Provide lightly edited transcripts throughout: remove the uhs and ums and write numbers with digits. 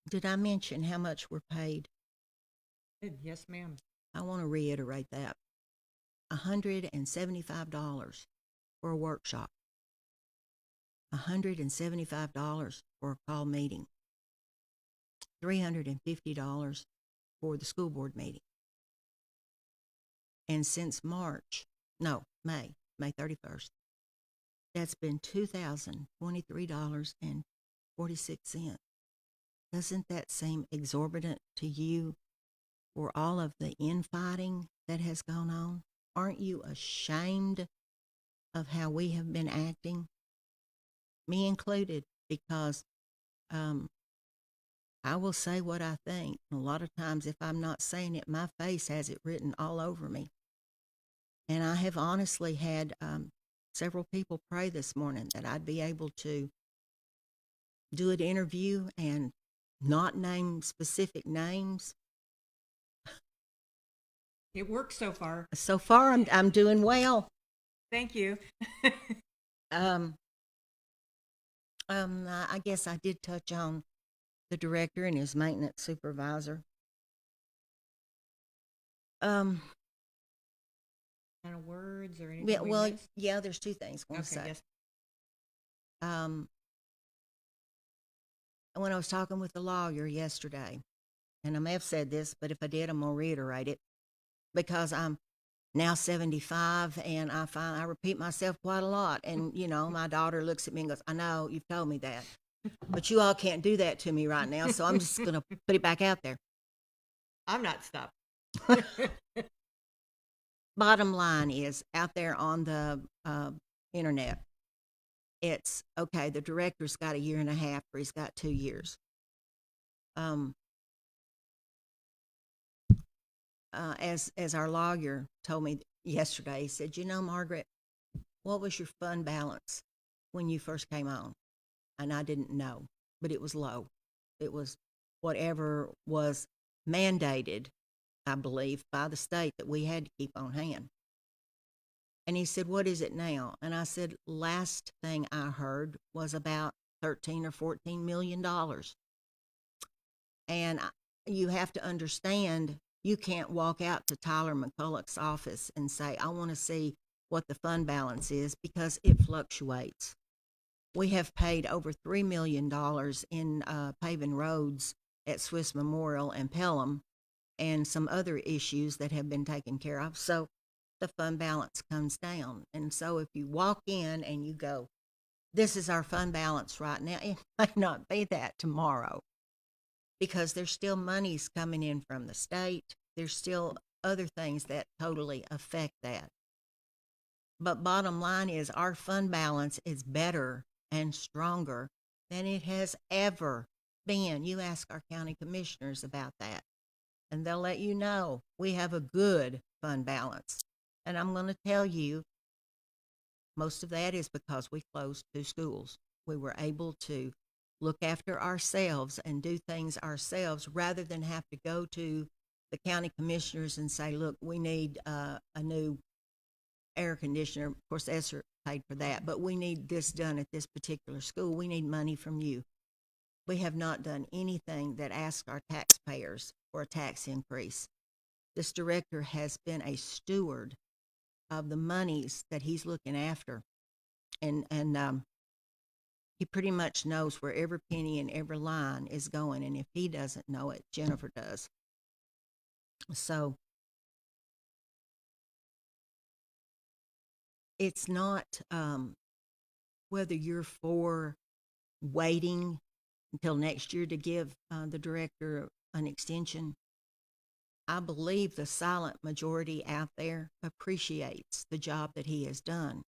Did I mention how much we're paid? Good. Yes, ma'am. I want to reiterate that. $175 for a workshop. $175 for a call meeting. $350 for the school board meeting. And since May 31st, that's been $2,023.46. Doesn't that seem exorbitant to you for all of the infighting that has gone on? Aren't you ashamed of how we have been acting? Me included, because um, I will say what I think. A lot of times, if I'm not saying it, my face has it written all over me. And I have honestly had several people pray this morning that I'd be able to do an interview and not name specific names. It works so far. So far, I'm doing well. Thank you. Um, I guess I did touch on the director and his maintenance supervisor. Um, Kind of words or yeah, anything we well, missed? yeah, there's two things I want to Okay. say. Yes. Um, when I was talking with the lawyer yesterday, and I may have said this, but if I did, I'm gonna reiterate it because I'm now 75 and I repeat myself quite a lot. And my daughter looks at me and goes, "I know you've told me that, but you all can't do that to me right now, so I'm just gonna put it back out there." I'm not stopped. Bottom line is out there on the internet, it's okay. The director's got a year and a half, or he's got 2 years. Um, as our lawyer told me yesterday, he said, Margaret, what was your fund balance when you first came on? And I didn't know, but it was low. It was whatever was mandated, I believe, by the state that we had to keep on hand. And he said, what is it now? And I said, last thing I heard was about 13 or $14 million. And you have to understand, you can't walk out to Tyler McCulloch's office and say, I want to see what the fund balance is, because it fluctuates. We have paid over $3 million in paving roads at Swiss Memorial and Pelham, and some other issues that have been taken care of. So the fund balance comes down. And so if you walk in and you go, this is our fund balance right now, it might not be that tomorrow, because there's still monies coming in from the state. There's still other things that totally affect that. But bottom line is, our fund balance is better and stronger than it has ever been. You ask our county commissioners about that, and they'll let you know we have a good fund balance. And I'm going to tell you, most of that is because we closed 2 schools. We were able to look after ourselves and do things ourselves rather than have to go to the county commissioners and say, look, we need a new air conditioner. Of course, ESSER paid for that, but we need this done at this particular school. We need money from you. We have not done anything that asks our taxpayers for a tax increase. This director has been a steward of the monies that he's looking after, and he pretty much knows where every penny and every line is going. And if he doesn't know it, Jennifer does. So it's not whether you're for waiting until next year to give the director an extension. I believe the silent majority out there appreciates the job that he has done.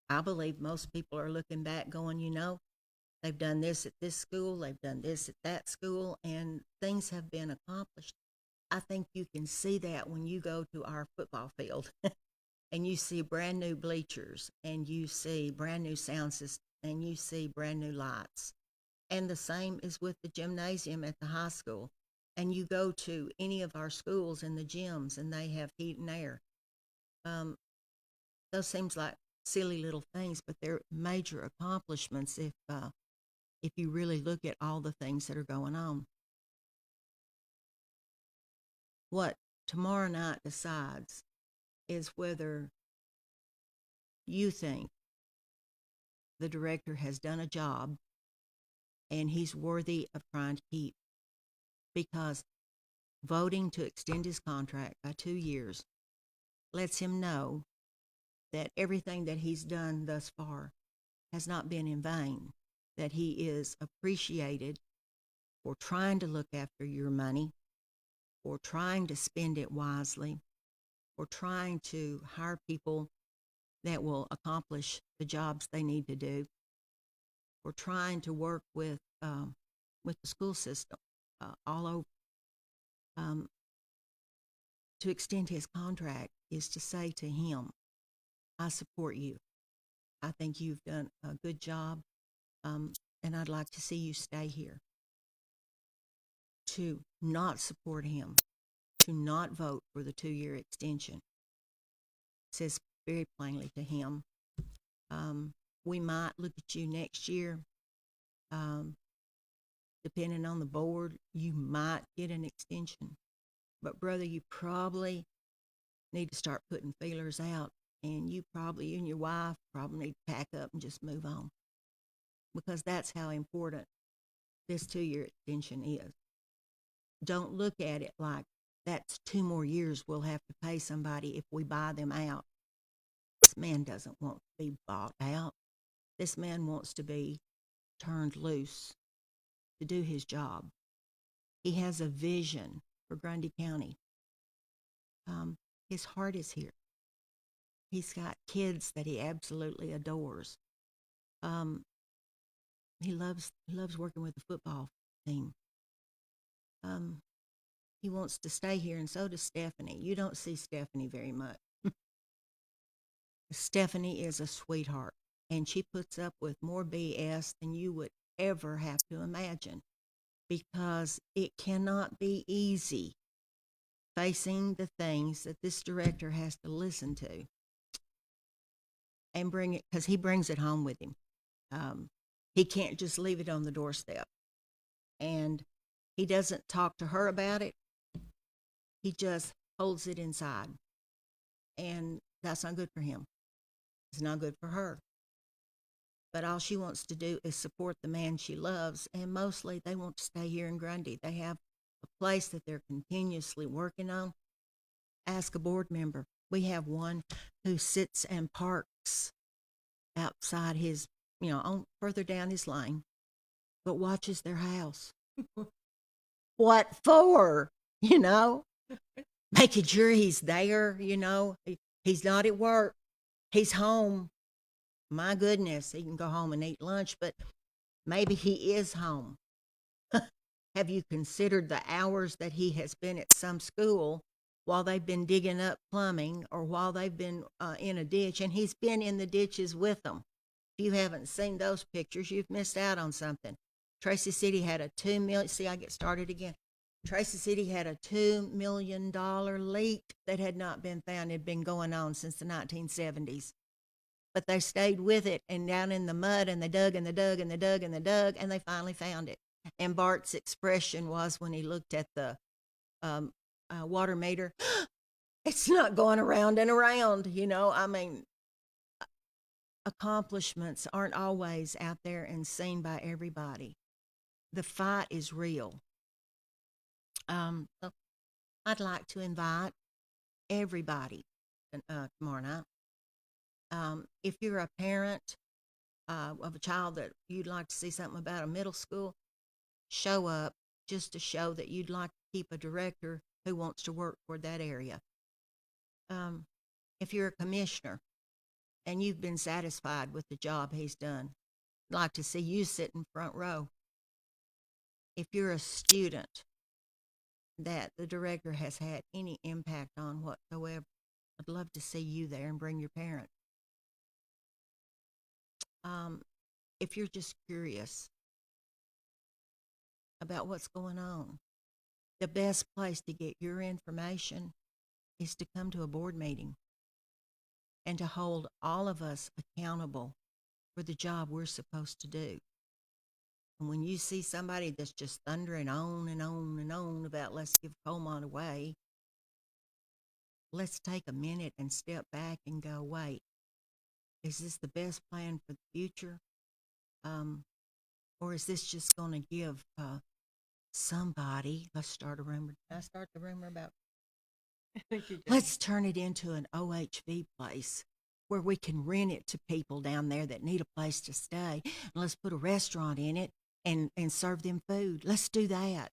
I believe most people are looking back going, they've done this at this school, they've done this at that school, and things have been accomplished. I think you can see that when you go to our football field and you see brand new bleachers, and you see brand new sound system, and you see brand new lights. And the same is with the gymnasium at the high school. And you go to any of our schools in the gyms and they have heat and air. Those seems like silly little things, but they're major accomplishments if you really look at all the things that are going on. What tomorrow night decides is whether you think the director has done a job and he's worthy of trying to keep, because voting to extend his contract by 2 years lets him know that everything that he's done thus far has not been in vain, that he is appreciated for trying to look after your money, for trying to spend it wisely, for trying to hire people that will accomplish the jobs they need to do, for trying to work with the school system all over. Um, to extend his contract is to say to him, I support you. I think you've done a good job, and I'd like to see you stay here. To not support him, to not vote for the 2 year extension, says very plainly to him, we might look at you next year. Depending on the board, you might get an extension. But brother, you probably need to start putting feelers out, and you and your wife probably need to pack up and just move on, because that's how important this 2 year extension is. Don't look at it like that's 2 more years we'll have to pay somebody if we buy them out. This man doesn't want to be bought out. This man wants to be turned loose to do his job. He has a vision for Grundy County. His heart is here. He's got kids that he absolutely adores. He loves working with the football team. He wants to stay here, and so does Stephanie. You don't see Stephanie very much. Stephanie is a sweetheart, and she puts up with more BS than you would ever have to imagine, because it cannot be easy facing the things that this director has to listen to and bring it, because he brings it home with him. He can't just leave it on the doorstep. And he doesn't talk to her about it. He just holds it inside. And that's not good for him. It's not good for her. But all she wants to do is support the man she loves, and mostly they want to stay here in Grundy. They have a place that they're continuously working on. Ask a board member. We have one who sits and parks outside his, further down his lane, but watches their house. What for? Making sure he's there, He's not at work. He's home. My goodness, he can go home and eat lunch, but maybe he is home. Have you considered the hours that he has been at some school while they've been digging up plumbing, or while they've been in a ditch, and he's been in the ditches with them? If you haven't seen those pictures, you've missed out on something. Tracy City had a $2 million, see, I get started again. Tracy City had a $2 million leak that had not been found. It had been going on since the 1970s. But they stayed with it, and down in the mud, and they dug and they dug and they dug and they dug, and they finally found it. And Bart's expression was, when he looked at the water meter, it's not going around and around, accomplishments aren't always out there and seen by everybody. The fight is real. So I'd like to invite everybody tomorrow night. If you're a parent of a child that you'd like to see something about a middle school, show up, just to show that you'd like to keep a director who wants to work for that area. If you're a commissioner and you've been satisfied with the job he's done, I'd like to see you sit in front row. If you're a student that the director has had any impact on whatsoever, I'd love to see you there, and bring your parents. If you're just curious about what's going on, the best place to get your information is to come to a board meeting and to hold all of us accountable for the job we're supposed to do. And when you see somebody that's just thundering on and on and on about let's give Colmont away, let's take a minute and step back and go, wait, is this the best plan for the future? Or is this just going to give somebody, let's start a rumor. Did I start the rumor about? I think you did. Let's turn it into an OHV place where we can rent it to people down there that need a place to stay. And let's put a restaurant in it and serve them food. Let's do that.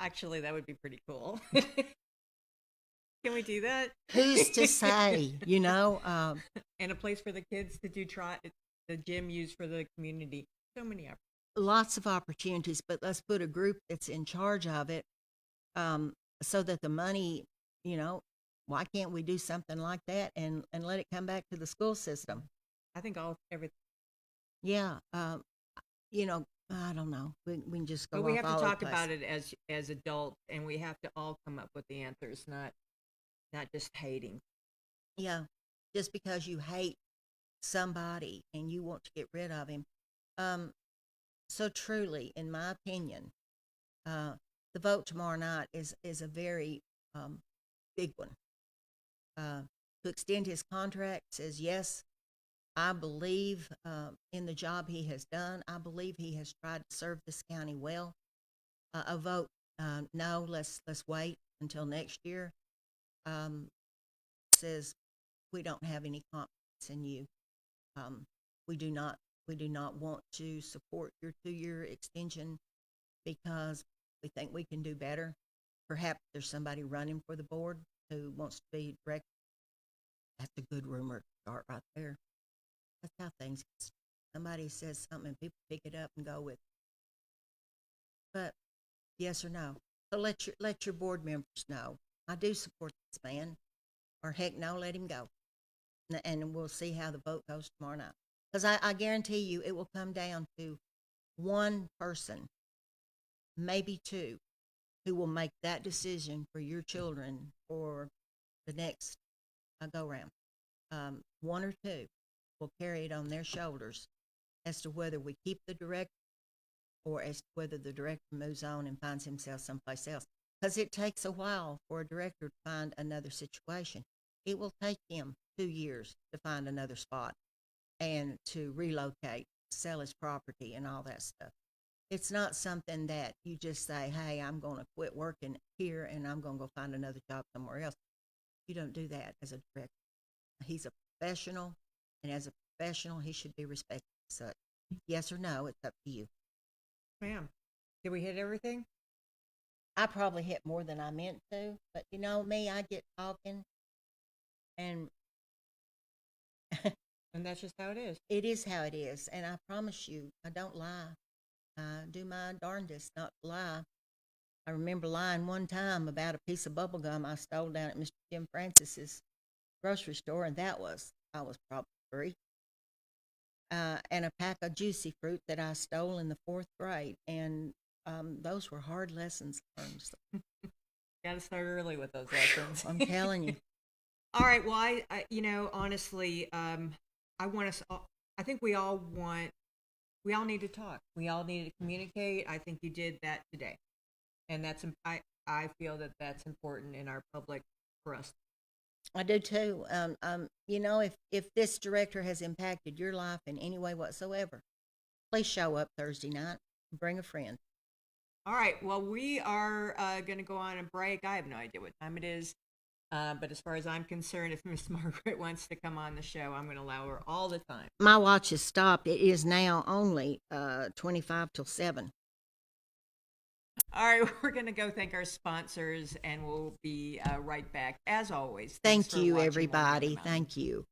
Actually, that would be pretty cool. Can we do that? Who's to say, you know? And a place for the kids to do the gym used for the community. So many opportunities. Lots of opportunities, but let's put a group that's in charge of it, so that the money, you know, why can't we do something like that and let it come back to the school system? I think everything. Yeah, you know, I don't know. We can just go. But we off have to all over talk the place. about it as adults, and we have to all come up with the answers, not just hating. Yeah, just because you hate somebody and you want to get rid of him. So truly, in my opinion, the vote tomorrow night is a very big one. To extend his contract says yes. I believe in the job he has done. I believe he has tried to serve this county well. A vote no. Let's wait until next year. Says we don't have any confidence in you. Um, we do not want to support your 2-year extension because we think we can do better. Perhaps there's somebody running for the board who wants to be director. That's a good rumor to start right there. That's how things get. Somebody says something and people pick it up and go with it. But yes or no. So let your board members know. I do support this man, or heck no, let him go. And we'll see how the vote goes tomorrow night. Because I guarantee you it will come down to one person, maybe two, who will make that decision for your children for the next go round. One or two will carry it on their shoulders as to whether we keep the director or as to whether the director moves on and finds himself someplace else. Because it takes a while for a director to find another situation. It will take him 2 years to find another spot and to relocate, sell his property, and all that stuff. It's not something that you just say, hey, I'm going to quit working here and I'm going to go find another job somewhere else. You don't do that as a director. He's a professional, and as a professional, he should be respected as such. Yes or no, it's up to you. Ma'am, did we hit everything? I probably hit more than I meant to, but you know me, I get talking, and And that's just how it is. it is how it is. And I promise you, I don't lie. I do my darndest not to lie. I remember lying one time about a piece of bubble gum I stole down at Mr. Jim Francis's grocery store, and I was probably 3. And a pack of juicy fruit that I stole in the 4th grade, and those were hard lessons learned. So, Got to start early with those lessons. I'm telling you. All right. Well, I honestly, I want us. I think we all need to talk. We all need to communicate. I think you did that today, and I feel that that's important in our public for us. I do too. You know, if this director has impacted your life in any way whatsoever, please show up Thursday night. Bring a friend. All right. Well, we are going to go on a break. I have no idea what time it is. But as far as I'm concerned, if Miss Margaret wants to come on the show, I'm going to allow her all the time. My watch has stopped. It is now only 25 till 7. All right, we're going to go thank our sponsors, and we'll be right back. As always, Thank you, everybody. Thank you.